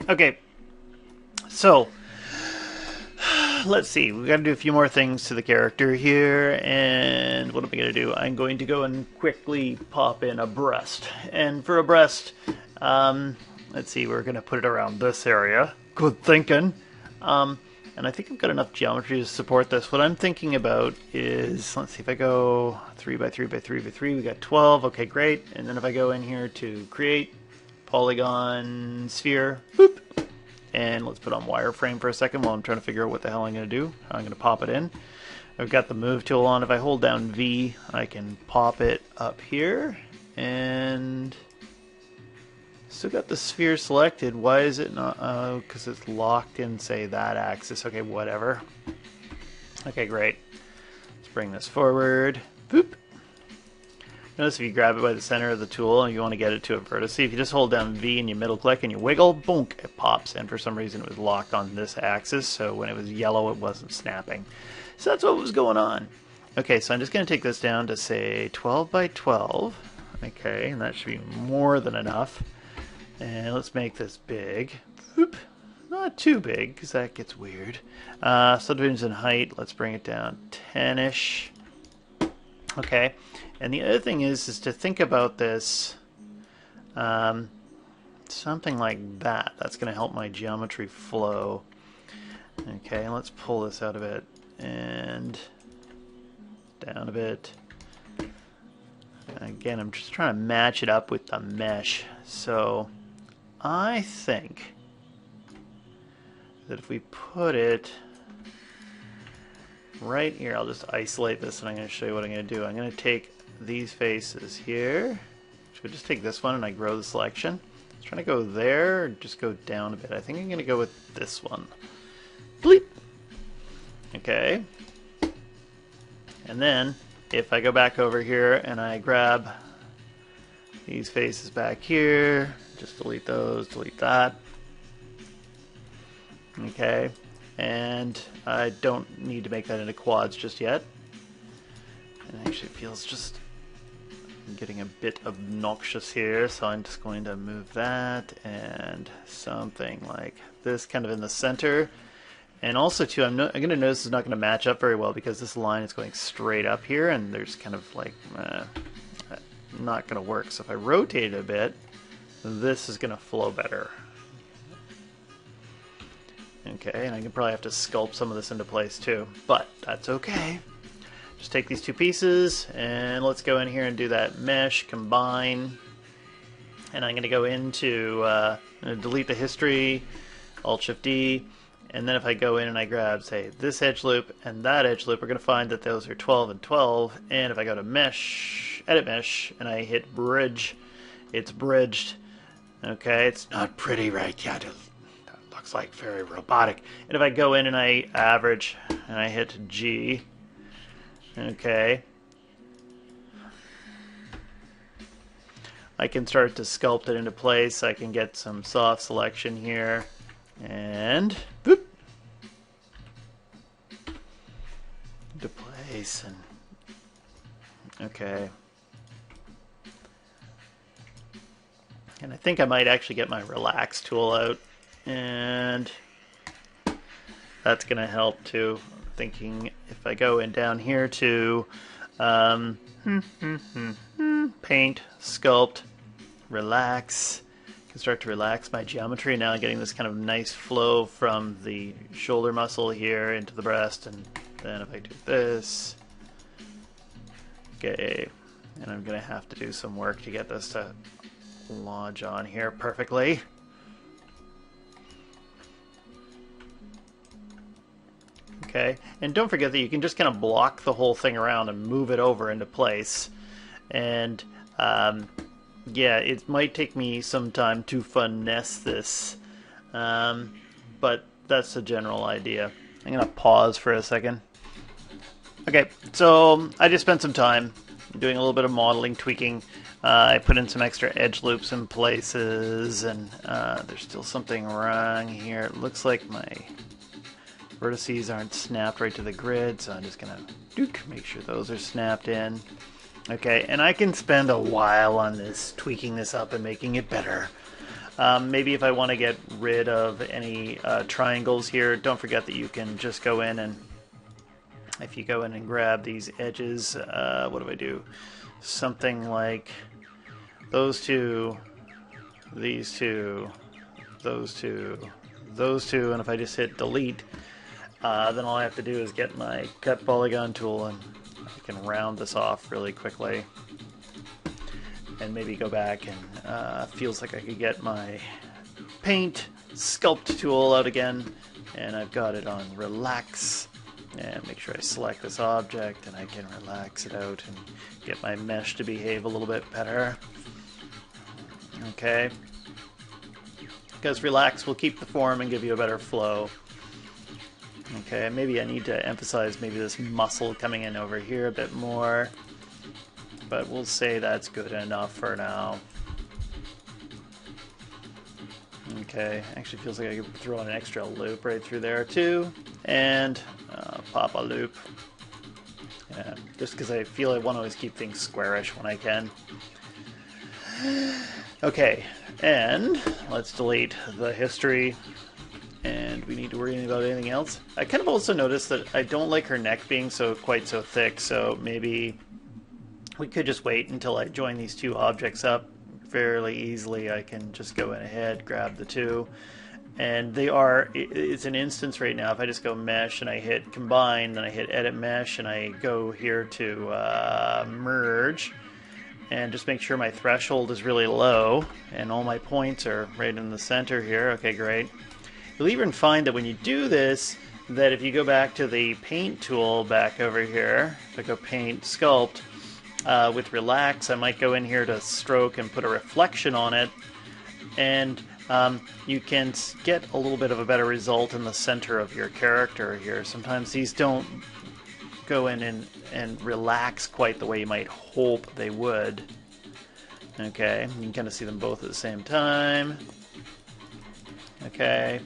Okay, so let's see. We got to do a few more things to the character here, and what am I going to do? I'm going to go and quickly pop in a breast, and for a breast, let's see. We're going to put it around this area. Good thinking. And I think I've got enough geometry to support this. What I'm thinking about is, let's see, if I go 3 by 3 by 3 by 3, we got 12. Okay, great. And then if I go in here to create Polygon Sphere, boop, and let's put on wireframe for a second while I'm trying to figure out what the hell I'm going to do. How I'm going to pop it in. I've got the move tool on. If I hold down V, I can pop it up here. And still got the sphere selected. Why is it not? Oh, because it's locked in, say, that axis. Okay, whatever. Okay, great. Let's bring this forward. Boop. Notice if you grab it by the center of the tool and you want to get it to a vertex, if you just hold down V and you middle click and you wiggle, boom, it pops. And for some reason it was locked on this axis, so when it was yellow it wasn't snapping. So that's what was going on. Okay, so I'm just going to take this down to, say, 12 by 12. Okay, and that should be more than enough. And let's make this big. Boop. Not too big, because that gets weird. Subdivisions in height, let's bring it down 10-ish. Okay, and the other thing is to think about this something like that. That's going to help my geometry flow. Okay, let's pull this out a bit and down a bit. Again, I'm just trying to match it up with the mesh. So I think that if we put it right here, I'll just isolate this and I'm going to show you what I'm going to do. I'm going to take these faces here. Should I just take this one and I grow the selection? I was trying to go there or just go down a bit. I think I'm going to go with this one. Bleep. Okay. And then if I go back over here and I grab these faces back here, just delete those, delete that. Okay, and I don't need to make that into quads just yet. It actually feels just getting a bit obnoxious here, so I'm just going to move that and something like this kind of in the center. And also, too, I'm going to notice it's not going to match up very well because this line is going straight up here, and there's kind of like not going to work. So if I rotate it a bit, this is going to flow better. Okay, and I can probably have to sculpt some of this into place too, but that's okay. Just take these two pieces, and let's go in here and do that mesh, combine. And I'm going to go into, delete the history, Alt-Shift-D, and then if I go in and I grab, say, this edge loop and that edge loop, we're going to find that those are 12 and 12. And if I go to Mesh, Edit Mesh, and I hit Bridge, it's bridged. Okay, it's not pretty right yet. It looks like very robotic. And if I go in and I average, and I hit G, okay, I can start to sculpt it into place. I can get some soft selection here. And boop, into place, and okay. And I think I might actually get my relax tool out, and that's going to help too. I'm thinking if I go in down here to paint, sculpt, relax. Start to relax my geometry. Now I'm getting this kind of nice flow from the shoulder muscle here into the breast, and then if I do this, okay, and I'm gonna have to do some work to get this to lodge on here perfectly. Okay, and don't forget that you can just kind of block the whole thing around and move it over into place, and yeah, it might take me some time to finesse this, but that's the general idea. I'm going to pause for a second. Okay, so I just spent some time doing a little bit of modeling, tweaking. I put in some extra edge loops in places, and there's still something wrong here. It looks like my vertices aren't snapped right to the grid, so I'm just going to make sure those are snapped in. Okay, and I can spend a while on this, tweaking this up and making it better. Maybe if I want to get rid of any triangles here, don't forget that you can just go in and if you go in and grab these edges, what do I do? Something like those two, these two, those two, those two, and if I just hit delete, then all I have to do is get my cut polygon tool and I can round this off really quickly. And maybe go back and feels like I could get my paint sculpt tool out again, and I've got it on relax, and make sure I select this object and I can relax it out and get my mesh to behave a little bit better. Okay, because relax will keep the form and give you a better flow. Okay, maybe I need to emphasize maybe this muscle coming in over here a bit more. But we'll say that's good enough for now. Okay, actually feels like I could throw in an extra loop right through there too. And pop a loop. Yeah, just because I feel I want to always keep things squarish when I can. Okay, and let's delete the history. And we need to worry about anything else. I kind of also noticed that I don't like her neck being quite so thick, so maybe we could just wait until I join these two objects up fairly easily. I can just go in ahead, grab the two, and it's an instance right now. If I just go mesh and I hit combine, then I hit edit mesh and I go here to merge, and just make sure my threshold is really low and all my points are right in the center here. Okay, great. You'll even find that when you do this, that if you go back to the paint tool back over here, if I go paint sculpt, with relax, I might go in here to stroke and put a reflection on it, and you can get a little bit of a better result in the center of your character here. Sometimes these don't go in and relax quite the way you might hope they would. Okay, you can kind of see them both at the same time. Okay,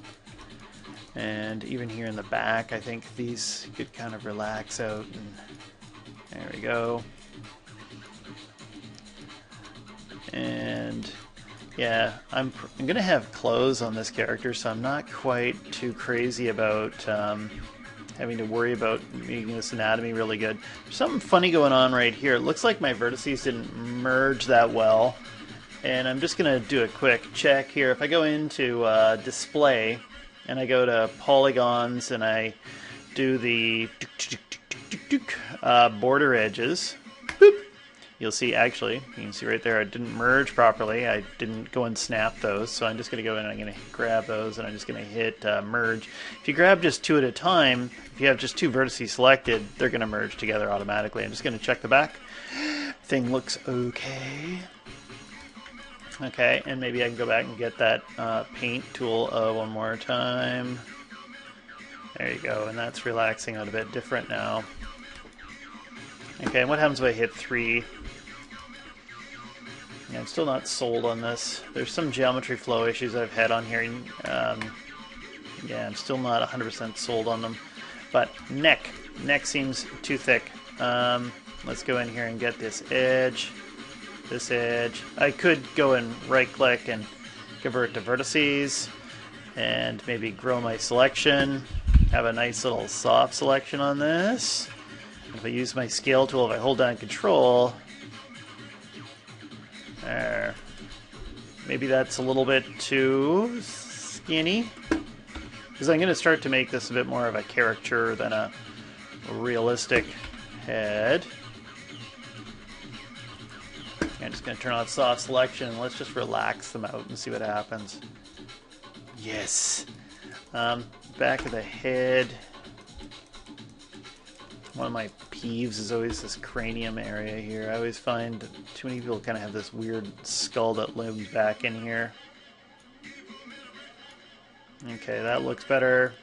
and even here in the back, I think these could kind of relax out, and there we go. And yeah, I'm gonna have clothes on this character, so I'm not quite too crazy about having to worry about making this anatomy really good. There's something funny going on right here. It looks like my vertices didn't merge that well, and I'm just gonna do a quick check here. If I go into display and I go to polygons and I do the border edges, boop, you'll see, actually, you can see right there, I didn't merge properly. I didn't go and snap those, so I'm just going to go in and I'm going to grab those, and I'm just going to hit merge. If you grab just two at a time, if you have just two vertices selected, they're going to merge together automatically. I'm just going to check the back. Thing looks okay. Okay, and maybe I can go back and get that paint tool one more time. There you go, and that's relaxing out a bit different now. Okay, and what happens if I hit 3? Yeah, I'm still not sold on this. There's some geometry flow issues I've had on here. Yeah, I'm still not 100% sold on them. But neck seems too thick. Let's go in here and get this edge. This edge. I could go and right-click and convert to vertices, and maybe grow my selection. Have a nice little soft selection on this. If I use my scale tool, if I hold down Control, there. Maybe that's a little bit too skinny, because I'm going to start to make this a bit more of a caricature than a realistic head. I'm just going to turn on soft selection, and let's just relax them out and see what happens. Yes. Back of the head. One of my peeves is always this cranium area here. I always find too many people kind of have this weird skull that looms back in here. Okay, that looks better.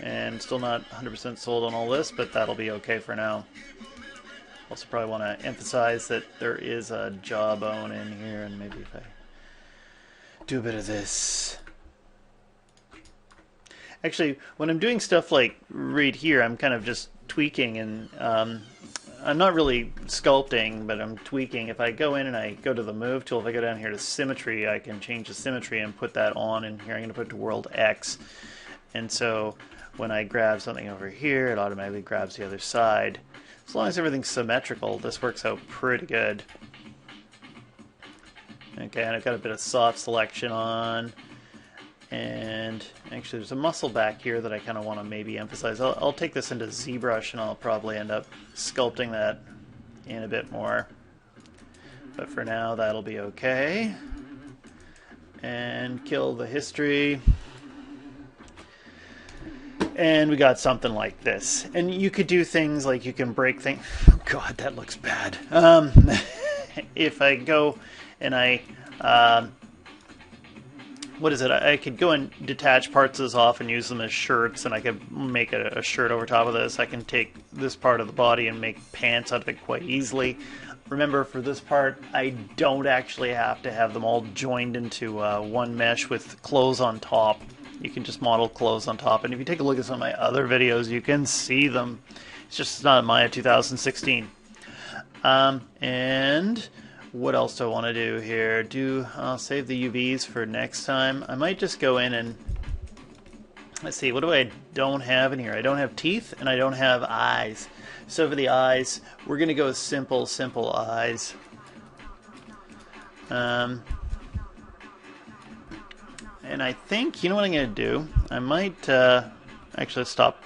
And still not 100% sold on all this, but that'll be okay for now. Also probably want to emphasize that there is a jawbone in here, and maybe if I do a bit of this. Actually, when I'm doing stuff like right here, I'm kind of just tweaking and I'm not really sculpting, but I'm tweaking. If I go in and I go to the move tool, if I go down here to symmetry, I can change the symmetry and put that on. And here I'm going to put it to world X. And so when I grab something over here, it automatically grabs the other side. As long as everything's symmetrical, this works out pretty good. Okay, and I've got a bit of soft selection on. And actually there's a muscle back here that I kind of want to maybe emphasize. I'll take this into ZBrush and I'll probably end up sculpting that in a bit more. But for now that'll be okay. And kill the history. And we got something like this. And you could do things like you can break things. Oh God, that looks bad. If I go and I... what is it? I could go and detach parts of this off and use them as shirts, and I could make a shirt over top of this. I can take this part of the body and make pants out of it quite easily. Remember, for this part, I don't actually have to have them all joined into one mesh with clothes on top. You can just model clothes on top, and if you take a look at some of my other videos, you can see them. It's just not Maya 2016. And what else do I want to do here? I'll save the UVs for next time. I might just go in and let's see, what do I don't have in here? I don't have teeth and I don't have eyes. So for the eyes, we're gonna go simple eyes. And I think, you know what I'm gonna do? I might actually stop